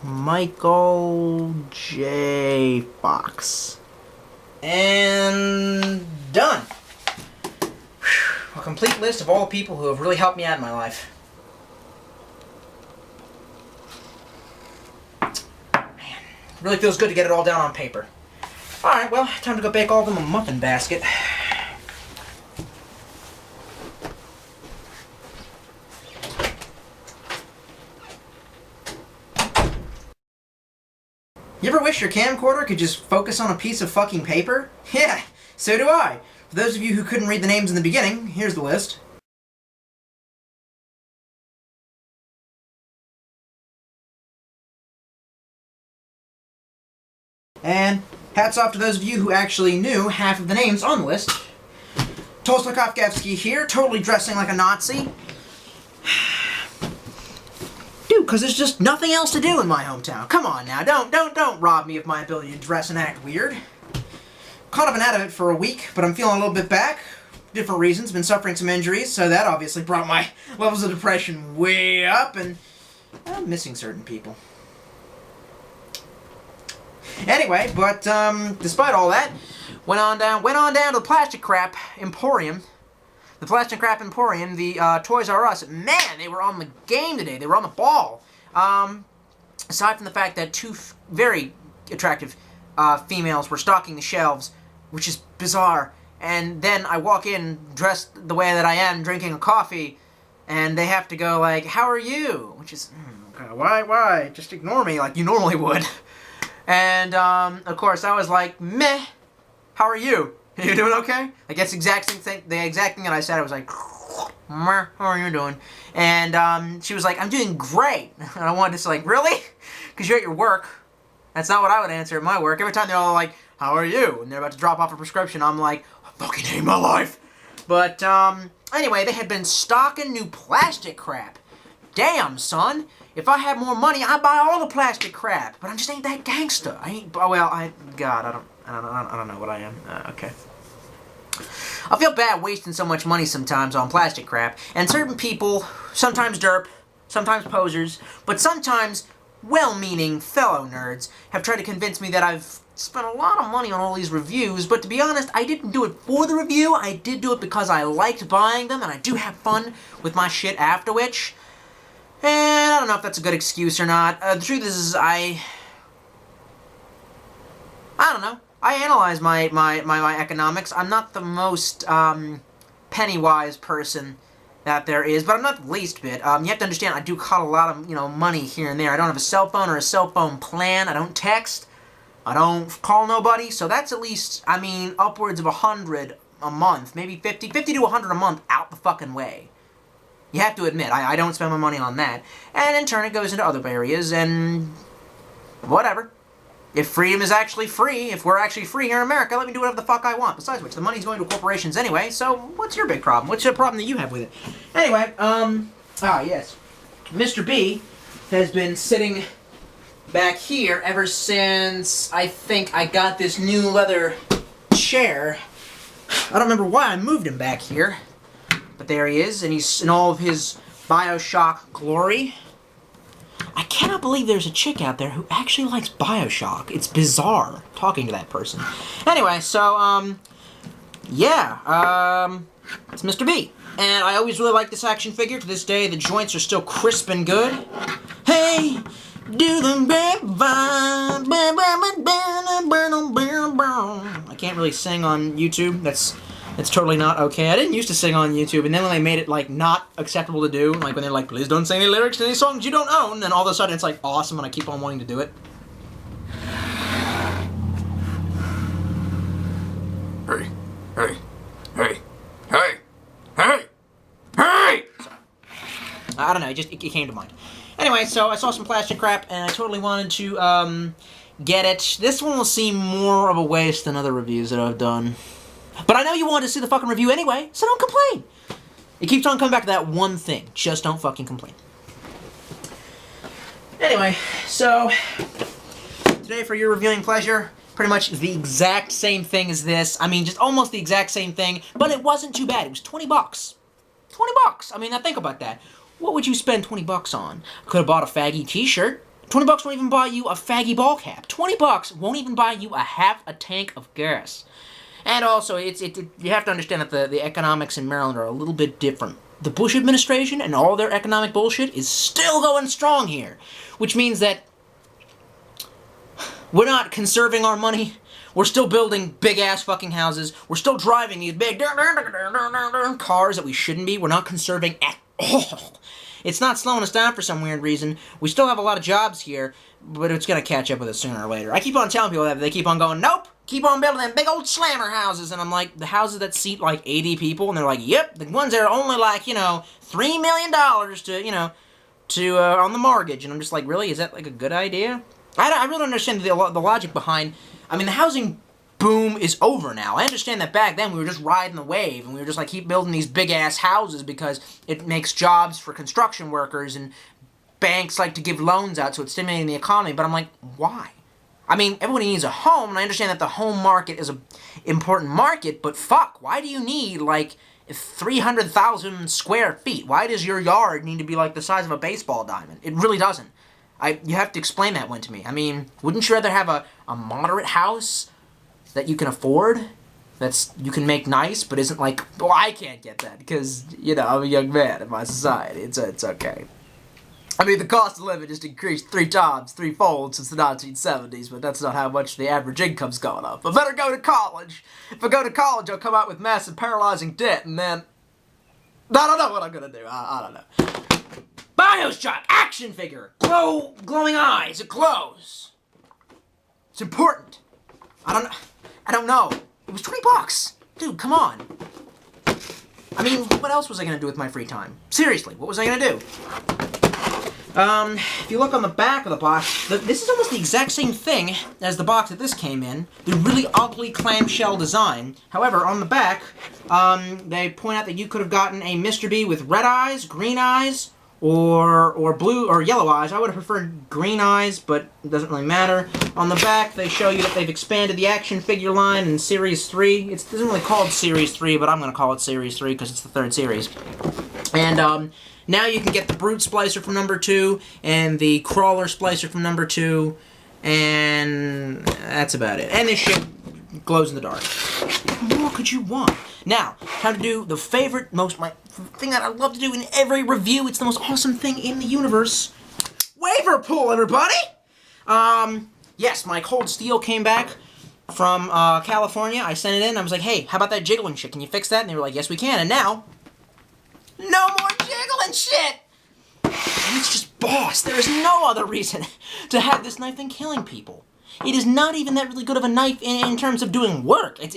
Michael J. Fox. And done. A complete list of all the people who have really helped me out in my life. Man, really feels good to get it all down on paper. Alright, well, time to go bake all of them a muffin basket. You ever wish your camcorder could just focus on a piece of fucking paper? Yeah, so do I. For those of you who couldn't read the names in the beginning, here's the list. And hats off to those of you who actually knew half of the names on the list. Tolstoy-Kafkaevsky here, totally dressing like a Nazi. Dude, because there's just nothing else to do in my hometown. Come on now, don't rob me of my ability to dress and act weird. Kind of been out of it for a week, but I'm feeling a little bit back. Different reasons, been suffering some injuries, so that obviously brought my levels of depression way up, and I'm missing certain people. Anyway, but despite all that, went on down to the Plastic Crap Emporium. The Plastic Crap Emporium, the Toys R Us. Man, they were on the game today. They were on the ball. Aside from the fact that two very attractive females were stocking the shelves, which is bizarre. And then I walk in dressed the way that I am, drinking a coffee, and they have to go like, "How are you?" Which is, why? Just ignore me like you normally would. And of course I was like, "Meh. How are you? Are you doing okay?" Like that's the exact thing that I said. I was like, "Meh, how are you doing?" And she was like, "I'm doing great." And I wanted to say, like, "Really?" Because you're at your work. That's not what I would answer at my work. Every time they're all like, "How are you?" and they're about to drop off a prescription, I'm like, "I fucking hate my life." But anyway, they had been stocking new plastic crap. Damn, son. If I had more money, I'd buy all the plastic crap. But I just ain't that gangster. I ain't. Oh well, I don't know what I am. Okay. I feel bad wasting so much money sometimes on plastic crap, and certain people, sometimes derp, sometimes posers, but sometimes well-meaning fellow nerds, have tried to convince me that I've spent a lot of money on all these reviews, but to be honest, I didn't do it for the review. I did do it because I liked buying them, and I do have fun with my shit after which. And I don't know if that's a good excuse or not. The truth is, I don't know. I analyze my economics. I'm not the most penny-wise person that there is, but I'm not the least bit. You have to understand, I do cut a lot of money here and there. I don't have a cell phone or a cell phone plan. I don't text. I don't call nobody. So that's at least, I mean, upwards of 100 a month, maybe 50 to 100 a month out the fucking way. You have to admit, I don't spend my money on that. And in turn, it goes into other areas, and whatever. If freedom is actually free, if we're actually free here in America, let me do whatever the fuck I want. Besides which, the money's going to corporations anyway, so what's your big problem? What's the problem that you have with it? Anyway, yes. Mr. B has been sitting back here ever since I think I got this new leather chair. I don't remember why I moved him back here. But there he is, and he's in all of his Bioshock glory. I cannot believe there's a chick out there who actually likes Bioshock. It's bizarre talking to that person. Anyway, so, yeah, it's Mr. B. And I always really like this action figure. To this day, the joints are still crisp and good. Hey, do the grapevine. I can't really sing on YouTube. It's totally not okay. I didn't used to sing on YouTube, and then when they made it, like, not acceptable to do, like, when they're like, please don't sing any lyrics to any songs you don't own, then all of a sudden it's, like, awesome, and I keep on wanting to do it. Hey, hey, hey, hey, hey, hey! Sorry. I don't know, it came to mind. Anyway, so I saw some plastic crap, and I totally wanted to, get it. This one will seem more of a waste than other reviews that I've done. But I know you wanted to see the fucking review anyway, so don't complain. It keeps on coming back to that one thing. Just don't fucking complain. Anyway, so today for your reviewing pleasure, pretty much the exact same thing as this. I mean, just almost the exact same thing, but it wasn't too bad. It was 20 bucks. 20 bucks. I mean, now think about that. What would you spend 20 bucks on? I could have bought a faggy t-shirt. 20 bucks won't even buy you a faggy ball cap. 20 bucks won't even buy you a half a tank of gas. And also, you have to understand that the economics in Maryland are a little bit different. The Bush administration and all their economic bullshit is still going strong here. Which means that we're not conserving our money. We're still building big-ass fucking houses. We're still driving these big cars that we shouldn't be. We're not conserving at all. It's not slowing us down for some weird reason. We still have a lot of jobs here, but it's going to catch up with us sooner or later. I keep on telling people that, but they keep on going, nope, keep on building them big old slammer houses. And I'm like, the houses that seat like 80 people, and they're like, yep, the ones that are only like, $3 million to, on the mortgage. And I'm just like, really? Is that like a good idea? I really don't understand the logic behind, I mean, the housing boom is over now. I understand that back then we were just riding the wave, and we were just like, keep building these big-ass houses because it makes jobs for construction workers, and banks like to give loans out, so it's stimulating the economy. But I'm like, why? I mean, everybody needs a home, and I understand that the home market is an important market, but fuck, why do you need, like, 300,000 square feet? Why does your yard need to be, like, the size of a baseball diamond? It really doesn't. You have to explain that one to me. I mean, wouldn't you rather have a moderate house that you can afford, you can make nice, but isn't like, well, I can't get that because, I'm a young man in my society. It's okay. I mean, the cost of living just increased 3-fold since the 1970s, but that's not how much the average income's going up. I better go to college. If I go to college, I'll come out with massive paralyzing debt, and then I don't know what I'm gonna do. I don't know. Bioshock action figure, glowing eyes, it glows. It's important. I don't know. It was 20 bucks. Dude, come on. I mean, what else was I going to do with my free time? Seriously, what was I going to do? If you look on the back of the box, this is almost the exact same thing as the box that this came in. The really ugly clamshell design. However, on the back, they point out that you could have gotten a Mr. B with red eyes, green eyes, or blue or yellow eyes. I would have preferred green eyes, but it doesn't really matter. On the back, they show you that they've expanded the action figure line in Series 3. It isn't really called Series 3, but I'm going to call it Series 3 because it's the third series. And now you can get the Brute Splicer from number 2, and the Crawler Splicer from number 2, and that's about it. And this shit glows in the dark. What more could you want? Now, time to do the my thing that I love to do in every review. It's the most awesome thing in the universe. Waiver pool, everybody! Yes, my Cold Steel came back from California. I sent it in. I was like, hey, how about that jiggling shit? Can you fix that? And they were like, yes, we can. And now, no more jiggling shit! And it's just boss. There is no other reason to have this knife than killing people. It is not even that really good of a knife in terms of doing work. It's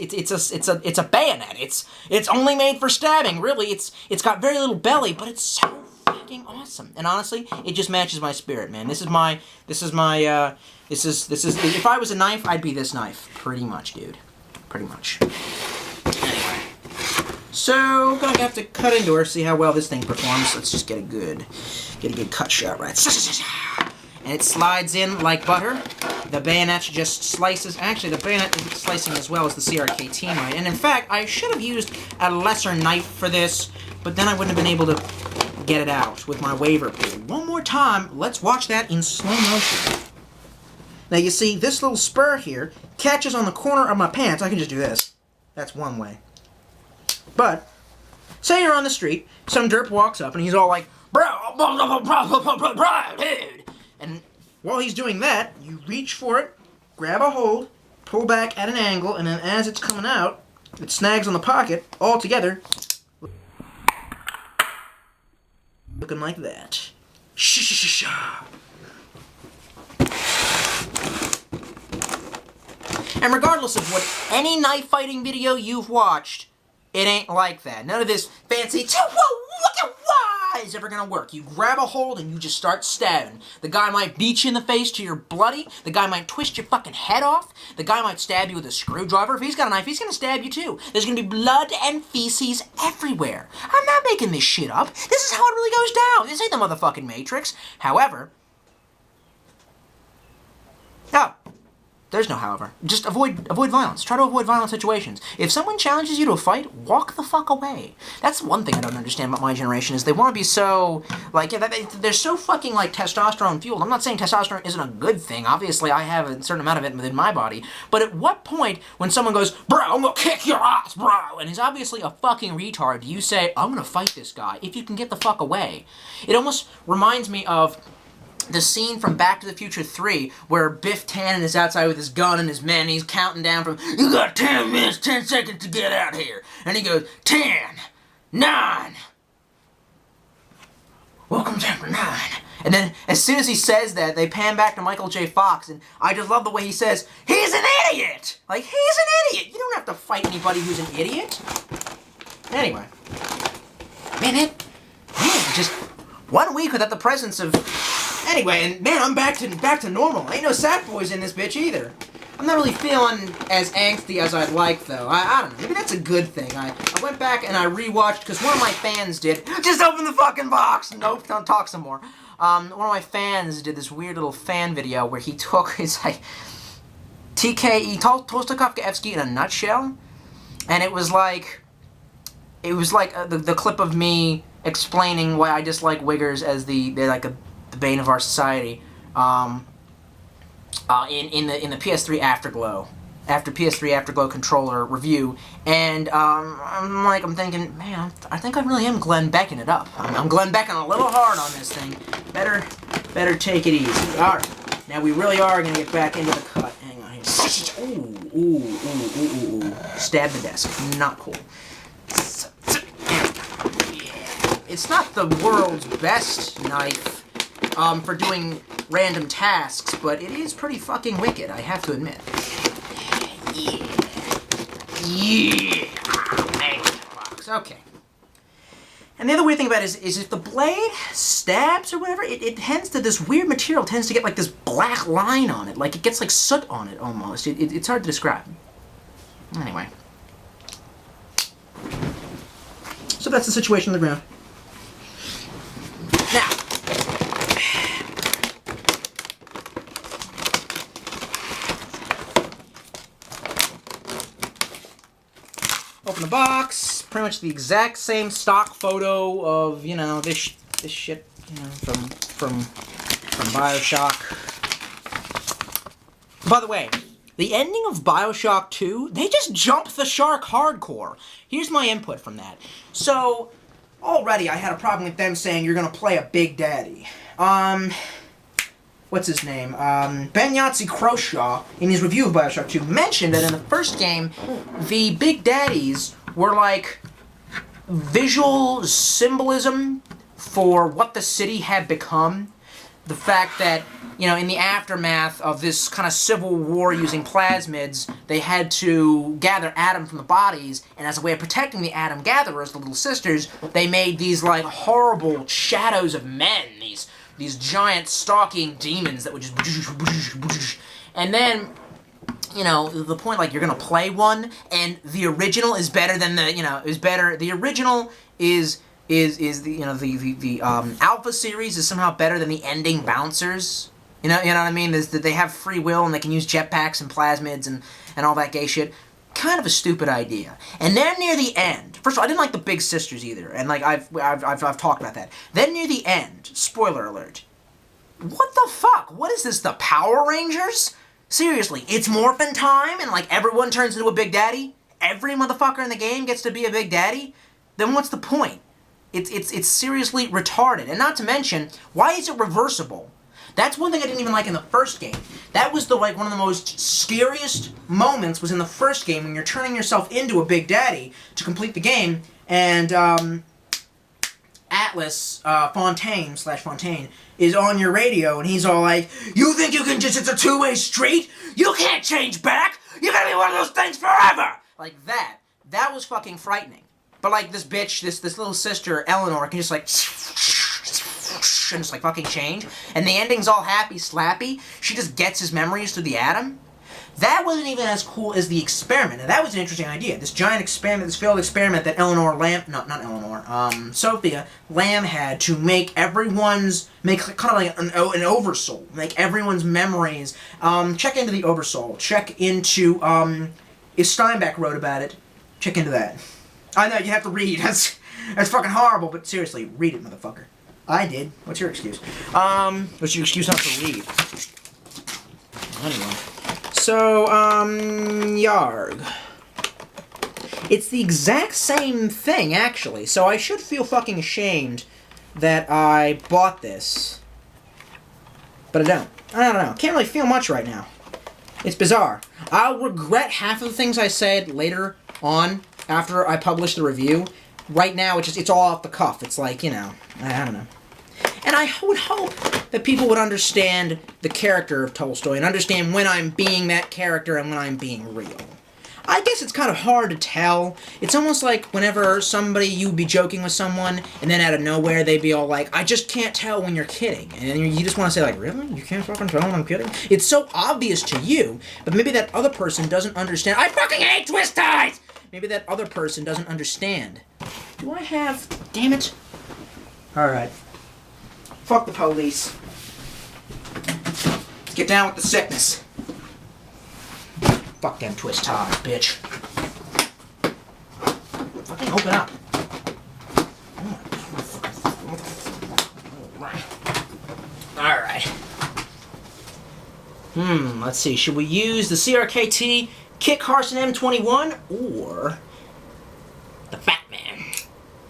a bayonet. It's only made for stabbing. Really, it's got very little belly, but it's so fucking awesome. And honestly, it just matches my spirit, man. This is if I was a knife, I'd be this knife, pretty much, dude. Pretty much. Anyway, so gonna have to cut into her, see how well this thing performs. Let's just get a good cut shot, right? And it slides in like butter. The bayonet just slices. Actually, the bayonet isn't slicing as well as the CRKT might. And in fact, I should have used a lesser knife for this, but then I wouldn't have been able to get it out with my waiver pool. One more time, let's watch that in slow motion. Now you see, this little spur here catches on the corner of my pants. I can just do this. That's one way. But, say you're on the street, some derp walks up and he's all like, bro, dude. And while he's doing that, you reach for it, grab a hold, pull back at an angle, and then as it's coming out, it snags on the pocket all together, looking like that. And regardless of what any knife fighting video you've watched, it ain't like that. None of this fancy, whoa, look at is ever gonna work. You grab a hold and you just start stabbing. The guy might beat you in the face till you're bloody. The guy might twist your fucking head off. The guy might stab you with a screwdriver. If he's got a knife, he's gonna stab you too. There's gonna be blood and feces everywhere. I'm not making this shit up. This is how it really goes down. This ain't the motherfucking Matrix. However... Oh. There's no however. Just avoid violence. Try to avoid violent situations. If someone challenges you to a fight, walk the fuck away. That's one thing I don't understand about my generation, is they want to be so, like, yeah, they're so fucking, like, testosterone fueled. I'm not saying testosterone isn't a good thing. Obviously, I have a certain amount of it within my body. But at what point, when someone goes, bro, I'm gonna kick your ass, bro, and he's obviously a fucking retard, do you say, I'm gonna fight this guy, if you can get the fuck away? It almost reminds me of the scene from Back to the Future 3, where Biff Tannen is outside with his gun and his men, and he's counting down from, you got 10 minutes, 10 seconds to get out here. And he goes, 10, 9, welcome to 9. And then, as soon as he says that, they pan back to Michael J. Fox, and I just love the way he says, he's an idiot! Like, he's an idiot! You don't have to fight anybody who's an idiot. Anyway. Man, just 1 week without the presence of... Anyway, and man, I'm back to normal. Ain't no sad boys in this bitch either. I'm not really feeling as angsty as I'd like, though. I don't know. Maybe that's a good thing. I went back and I rewatched, because one of my fans did. Just open the fucking box! Nope, don't talk some more. One of my fans did this weird little fan video where he took his, like, Tolstoyevsky in a nutshell. And it was like the clip of me explaining why I dislike Wiggers as they're like the bane of our society, in the PS3 Afterglow controller review, and I'm thinking, man, I think I really am Glenn Becking it up. I'm Glenn Becking a little hard on this thing. Better take it easy. All right, now we really are gonna get back into the cut. Hang on here. Ooh. Stab the desk. Not cool. It's not the world's best knife for doing random tasks, but it is pretty fucking wicked, I have to admit. Yeah. Okay. And the other weird thing about it is if the blade stabs or whatever, this weird material tends to get like this black line on it, like it gets like soot on it almost. It's hard to describe. Anyway. So that's the situation on the ground. Now, open the box. Pretty much the exact same stock photo of, you know, this shit, you know, from Bioshock. By the way, the ending of Bioshock 2, they just jumped the shark hardcore. Here's my input from that. So, already I had a problem with them saying you're gonna play a Big Daddy. What's his name? Ben Yahtzee Croshaw, in his review of Bioshock 2, mentioned that in the first game, the Big Daddies were like visual symbolism for what the city had become. The fact that, you know, in the aftermath of this kind of civil war using plasmids, they had to gather Adam from the bodies, and as a way of protecting the Adam gatherers, the little sisters, they made these, like, horrible shadows of men, these giant stalking demons that would just... And then, you know, the point, like, you're gonna play one, and the original is better than the, you know, the original is the, you know, the Alpha series is somehow better than the ending Bouncers. You know what I mean? They have free will and they can use jetpacks and plasmids and all that gay shit. Kind of a stupid idea. And then near the end, first of all, I didn't like the big sisters either, and like I've talked about that. Then near the end, spoiler alert. What the fuck? What is this? The Power Rangers? Seriously, it's morphin' time and like everyone turns into a Big Daddy? Every motherfucker in the game gets to be a Big Daddy? Then what's the point? It's seriously retarded. And not to mention, why is it reversible? That's one thing I didn't even like in the first game. That was one of the most scariest moments was in the first game when you're turning yourself into a Big Daddy to complete the game, and Atlas Fontaine is on your radio, and he's all like, "You think you can just, it's a two-way street? You can't change back! You're gonna be one of those things forever!" Like that. That was fucking frightening. But like this bitch, this little sister, Eleanor, can just like and just like fucking change. And the ending's all happy slappy. She just gets his memories through the atom. That wasn't even as cool as the experiment. Now that was an interesting idea. This giant experiment, this failed experiment that Sophia Lamb had to make everyone's, make kind of like an oversoul. Make everyone's memories. Check into the oversoul. Check into, if Steinbeck wrote about it, check into that. I know, you have to read. That's fucking horrible, but seriously, read it, motherfucker. I did. What's your excuse? What's your excuse not to read? Anyway. So, Yarg. It's the exact same thing, actually. So I should feel fucking ashamed that I bought this. But I don't. I don't know. Can't really feel much right now. It's bizarre. I'll regret half of the things I said later on, after I publish the review. Right now, it's all off the cuff. It's like, you know, I don't know. And I would hope that people would understand the character of Tolstoy and understand when I'm being that character and when I'm being real. I guess it's kind of hard to tell. It's almost like whenever you'd be joking with someone, and then out of nowhere they'd be all like, I just can't tell when you're kidding. And you just want to say like, really? You can't fucking tell when I'm kidding? It's so obvious to you, but maybe that other person doesn't understand. I fucking hate twist ties! Maybe that other person doesn't understand. Do I have... Damn it. Alright. Fuck the police. Let's get down with the sickness. Fuck them twist ties, bitch. Fucking open up. Alright. Let's see. Should we use the CRKT Kit Carson M21 or the Fat Man?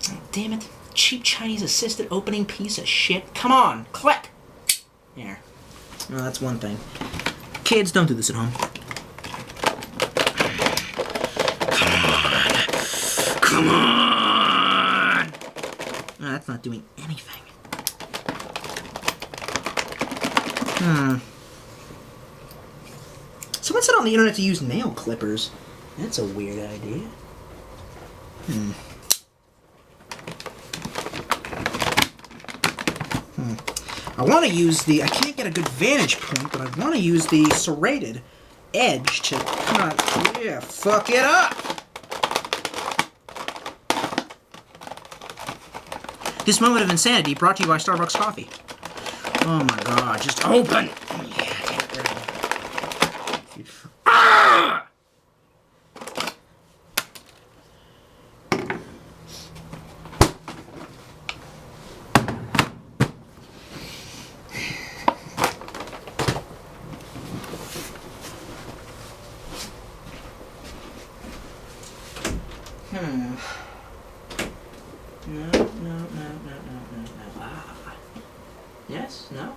Oh, damn it. Cheap Chinese assisted opening piece of shit. Come on, click. There. Well, that's one thing. Kids, don't do this at home. Come on! Oh, that's not doing anything. Someone said on the internet to use nail clippers. That's a weird idea. I want to use the... I can't get a good vantage point, but I want to use the serrated edge to kind of... Yeah, fuck it up! This moment of insanity brought to you by Starbucks Coffee. Oh my god, just open! Yeah, ah! No. Ah. Yes? No?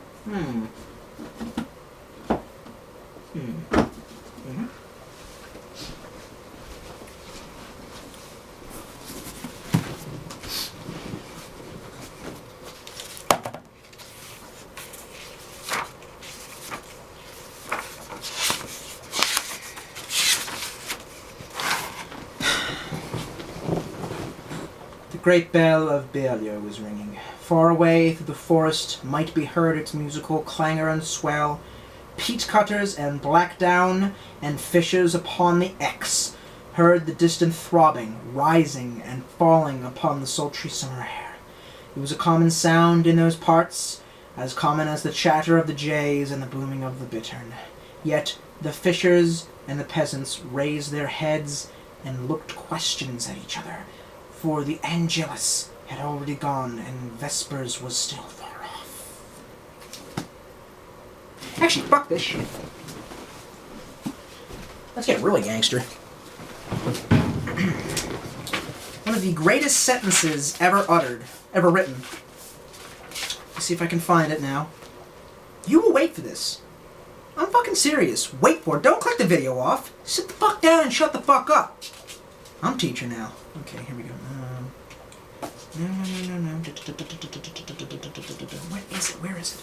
The great bell of Balia was ringing. Far away through the forest might be heard its musical clangor and swell, peat cutters and black down and fishers upon the X heard the distant throbbing, rising and falling upon the sultry summer air. It was a common sound in those parts, as common as the chatter of the jays and the booming of the bittern. Yet the fishers and the peasants raised their heads and looked questions at each other, for the Angelus had already gone and Vespers was still far off. Actually, fuck this shit. Let's get really gangster. One of the greatest sentences ever uttered, ever written. Let's see if I can find it now. You will wait for this. I'm fucking serious. Wait for it. Don't click the video off. Sit the fuck down and shut the fuck up. I'm teacher now. Okay, here we go. No. Where is it?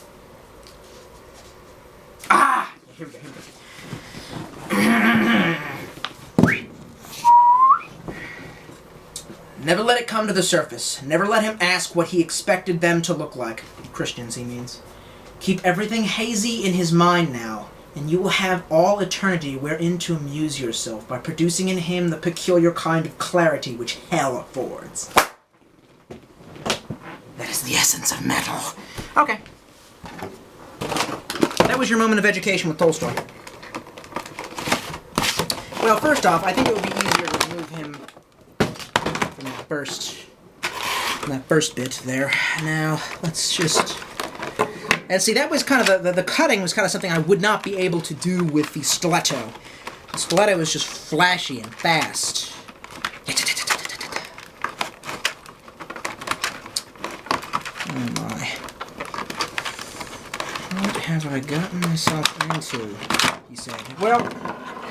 Ah! Here we go. Never let it come to the surface. Never let him ask what he expected them to look like. Christians, he means. Keep everything hazy in his mind now, and you will have all eternity wherein to amuse yourself by producing in him the peculiar kind of clarity which hell affords. That is the essence of metal. Okay. That was your moment of education with Tolstoy. Well, first off, I think it would be easier to remove him from that first bit there. Now, let's just... And see, that was kind of... The cutting was kind of something I would not be able to do with the stiletto. The stiletto was just flashy and fast. Oh my. What have I gotten myself into? He said. Well,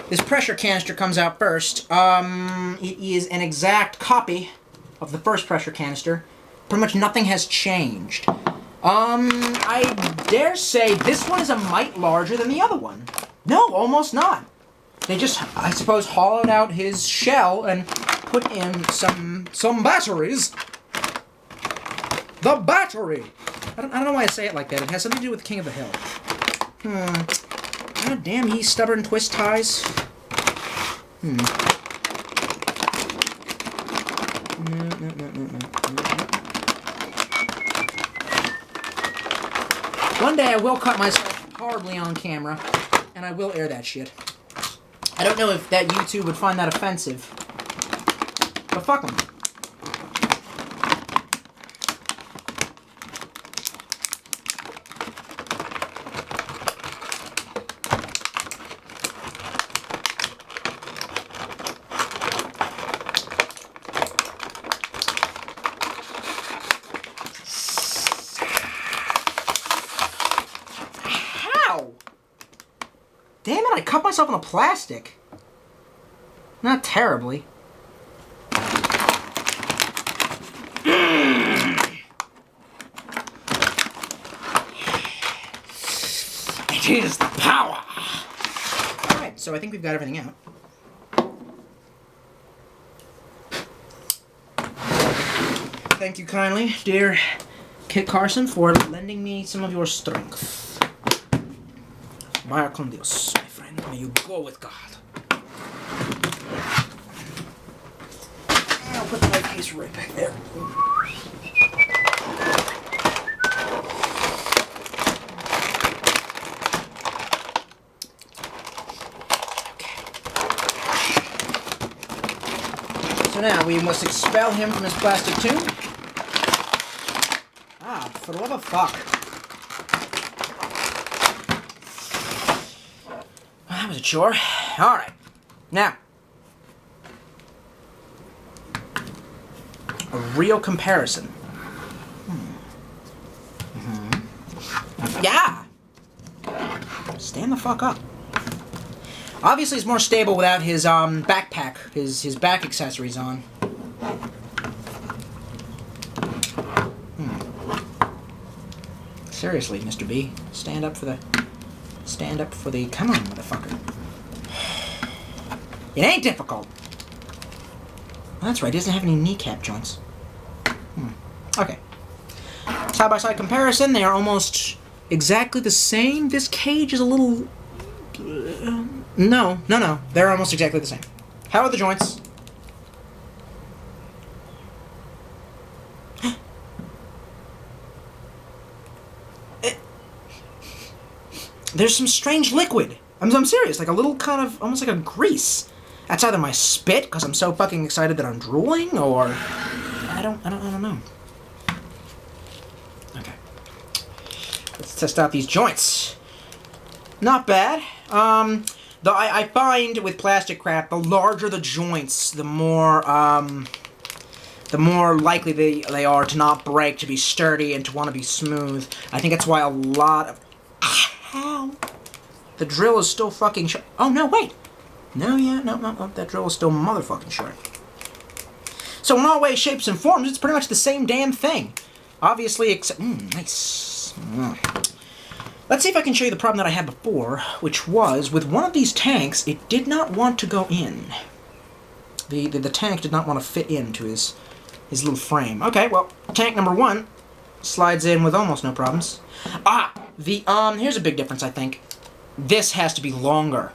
this pressure canister comes out first. It is an exact copy of the first pressure canister. Pretty much nothing has changed. I dare say this one is a mite larger than the other one. No, almost not. They just, I suppose, hollowed out his shell and put in some batteries. The battery! I don't know why I say it like that. It has something to do with King of the Hill. God damn, ye stubborn twist ties. No. One day I will cut myself horribly on camera, and I will air that shit. I don't know if that YouTube would find that offensive, but fuck them. Damn it, I cut myself on the plastic. Not terribly. It is the power! Alright, so I think we've got everything out. Thank you kindly, dear Kit Carson, for lending me some of your strength. Vaya con Dios, my friend. May you go with God. And I'll put the light case right back there. Okay. So now we must expel him from his plastic tube. Ah, for the love of fuck. That was a chore. Alright. Now. A real comparison. Yeah! Stand the fuck up. Obviously, it's more stable without his backpack, his back accessories on. Seriously, Mr. B. Stand up for the... Come on, motherfucker. It ain't difficult. Well, that's right, he doesn't have any kneecap joints. Okay. Side-by-side comparison, they are almost exactly the same. This cage is a little... No. They're almost exactly the same. How are the joints? There's some strange liquid. I'm serious, like a little kind of, almost like a grease. That's either my spit, because I'm so fucking excited that I'm drooling, or... I don't know. Okay. Let's test out these joints. Not bad. I find with plastic crap, the larger the joints, the more likely they are to not break, to be sturdy, and to want to be smooth. I think that's why a lot of... Ow. The drill is still fucking sharp. Oh, no, wait. No, that drill is still motherfucking sharp. So in all ways, shapes, and forms, it's pretty much the same damn thing. Obviously, except... nice. Let's see if I can show you the problem that I had before, which was, with one of these tanks, it did not want to go in. The tank did not want to fit into his his little frame. Okay, well, tank number 1 slides in with almost no problems. Here's a big difference, I think. This has to be longer.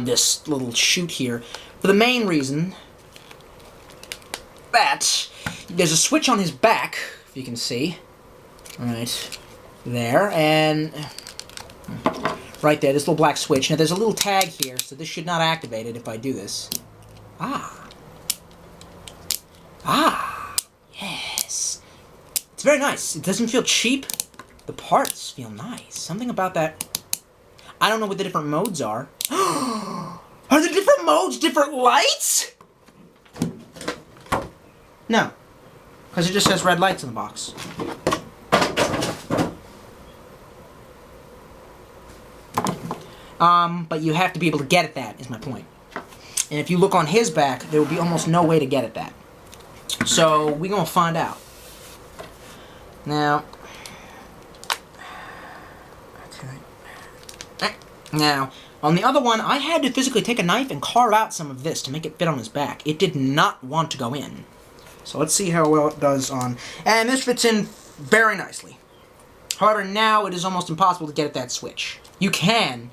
This little chute here. For the main reason that there's a switch on his back, if you can see. Right there, and right there, this little black switch. Now, there's a little tag here, so this should not activate it if I do this. Yes. It's very nice. It doesn't feel cheap. The parts feel nice. Something about that. I don't know what the different modes are. Are the different modes different lights? No. Because it just says red lights in the box. But you have to be able to get at that, is my point. And if you look on his back, there will be almost no way to get at that. So, we're going to find out. Now... Okay. Now, on the other one, I had to physically take a knife and carve out some of this to make it fit on his back. It did not want to go in. So let's see how well it does on... And this fits in very nicely. However, now it is almost impossible to get at that switch. You can,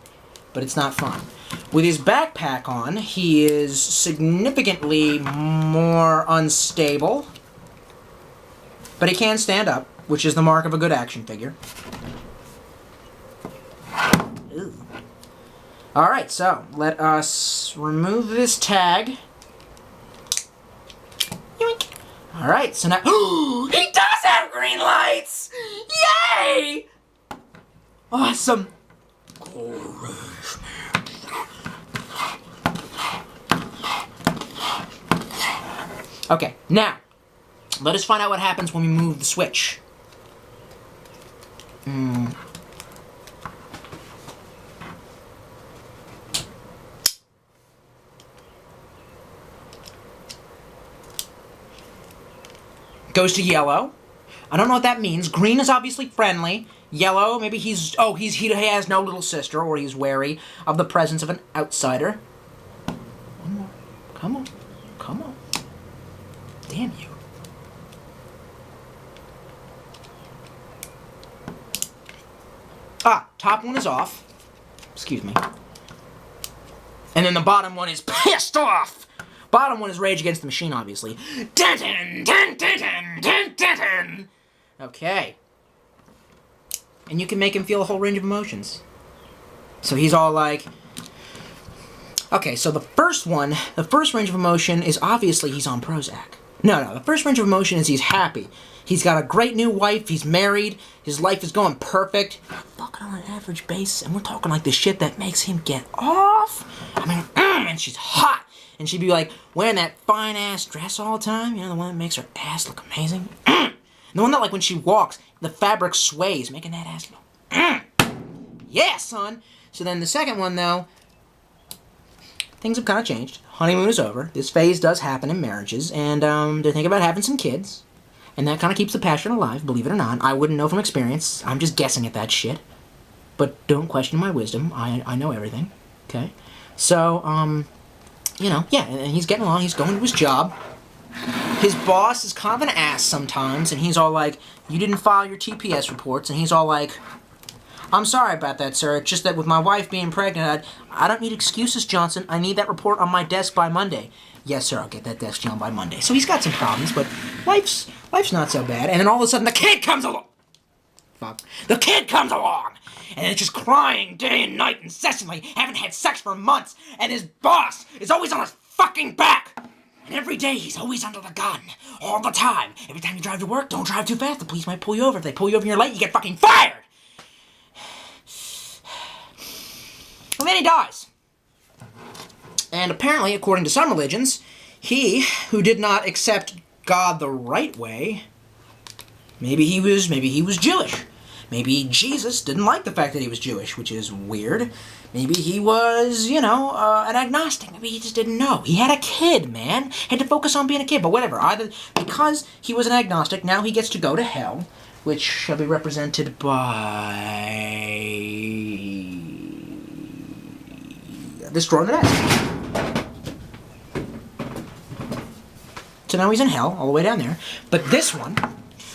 but it's not fun. With his backpack on, he is significantly more unstable. But he can stand up, which is the mark of a good action figure. Ooh. Alright, so let us remove this tag. Yoink. Alright, so now... He does have green lights! Yay! Awesome. Okay, now, let us find out what happens when we move the switch. Goes to yellow. I don't know what that means. Green is obviously friendly. Yellow, maybe he has no little sister, or he's wary of the presence of an outsider. One more. Come on. Come on. Damn you. Top one is off. Excuse me. And then the bottom one is pissed off. Bottom one is Rage Against the Machine, obviously. Dun, dun, dun, dun, dun, dun, dun, dun. Okay. And you can make him feel a whole range of emotions. So he's all like... Okay, so the first range of emotion is obviously he's on Prozac. No, the first range of emotion is he's happy. He's got a great new wife, he's married, his life is going perfect. Fucking on an average basis, and we're talking like the shit that makes him get off. I mean, and she's hot. And she'd be like wearing that fine-ass dress all the time. You know, the one that makes her ass look amazing. The one that, like, when she walks, the fabric sways, making that ass look... Yeah, son! So then the second one, though, things have kind of changed. Honeymoon is over. This phase does happen in marriages, and they're thinking about having some kids. And that kind of keeps the passion alive, believe it or not. I wouldn't know from experience. I'm just guessing at that shit. But don't question my wisdom. I know everything. Okay? So, you know, yeah, and he's getting along. He's going to his job. His boss is kind of an ass sometimes, and he's all like, you didn't file your TPS reports, and he's all like, I'm sorry about that, sir. It's just that with my wife being pregnant, I don't need excuses, Johnson. I need that report on my desk by Monday. Yes, sir, I'll get that desk done by Monday. So he's got some problems, but life's not so bad. And then all of a sudden, the kid comes along. Fuck. The kid comes along, and it's just crying day and night incessantly, haven't had sex for months, and his boss is always on his fucking back. And every day, he's always under the gun. All the time. Every time you drive to work, don't drive too fast. The police might pull you over. If they pull you over and you're late, you get fucking fired! And then he dies. And apparently, according to some religions, he, who did not accept God the right way, maybe he was Jewish. Maybe Jesus didn't like the fact that he was Jewish, which is weird. Maybe he was, you know, an agnostic. Maybe he just didn't know. He had a kid, man. Had to focus on being a kid, but whatever. Either because he was an agnostic, now he gets to go to hell, which shall be represented by this drawer in the desk. So now he's in hell, all the way down there. But this one,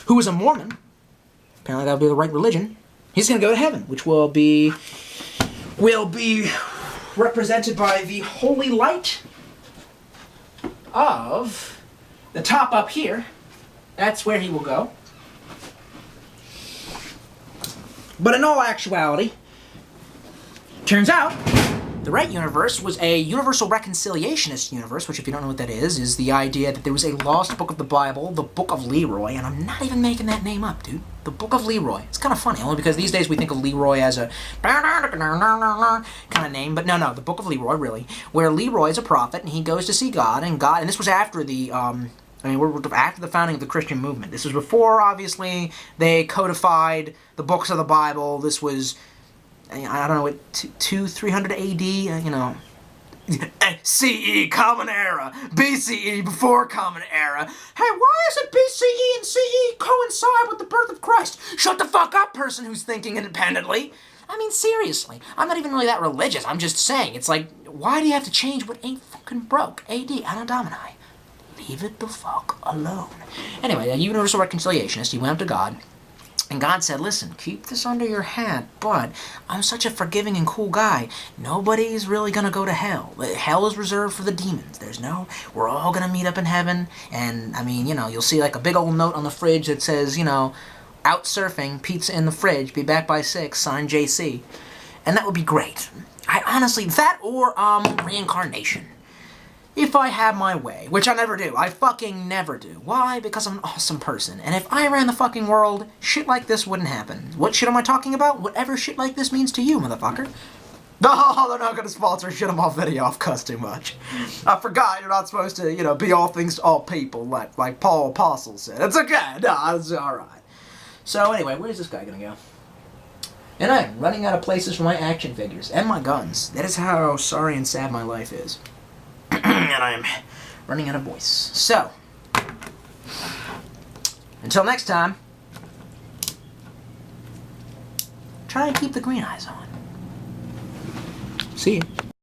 who is a Mormon, apparently that would be the right religion, he's going to go to heaven, which will be represented by the holy light of the top up here. That's where he will go. But in all actuality, turns out the right universe was a universal reconciliationist universe, which, if you don't know what that is the idea that there was a lost book of the Bible, the Book of Leroy, and I'm not even making that name up, dude. The Book of Leroy. It's kind of funny, only because these days we think of Leroy as a kind of name, but no, the Book of Leroy, really, where Leroy is a prophet, and he goes to see God, and this was after the, we're after the founding of the Christian movement. This was before, obviously, they codified the books of the Bible. This was, I don't know, 300 AD, CE, Common Era, BCE, before Common Era. Hey, why isn't BCE and CE coincide with the birth of Christ? Shut the fuck up, person who's thinking independently. I mean, seriously, I'm not even really that religious. I'm just saying, it's like, why do you have to change what ain't fucking broke? AD, Anno Domini. Leave it the fuck alone. Anyway, a universal reconciliationist, he went up to God, and God said, listen, keep this under your hat, but I'm such a forgiving and cool guy. Nobody's really going to go to hell. Hell is reserved for the demons. We're all going to meet up in heaven, and, you'll see like a big old note on the fridge that says, out surfing, pizza in the fridge, be back by 6, signed JC. And that would be great. I honestly, that or, reincarnation. If I have my way, which I never do. I fucking never do. Why? Because I'm an awesome person. And if I ran the fucking world, shit like this wouldn't happen. What shit am I talking about? Whatever shit like this means to you, motherfucker. Oh, they're not gonna sponsor shit I'm off video off cuss too much. I forgot you're not supposed to, be all things to all people, like Paul Apostle said. It's okay. No, it's alright. So anyway, where's this guy gonna go? And I'm running out of places for my action figures and my guns. That is how sorry and sad my life is. And I'm running out of voice. So, until next time, try and keep the green eyes on. See you.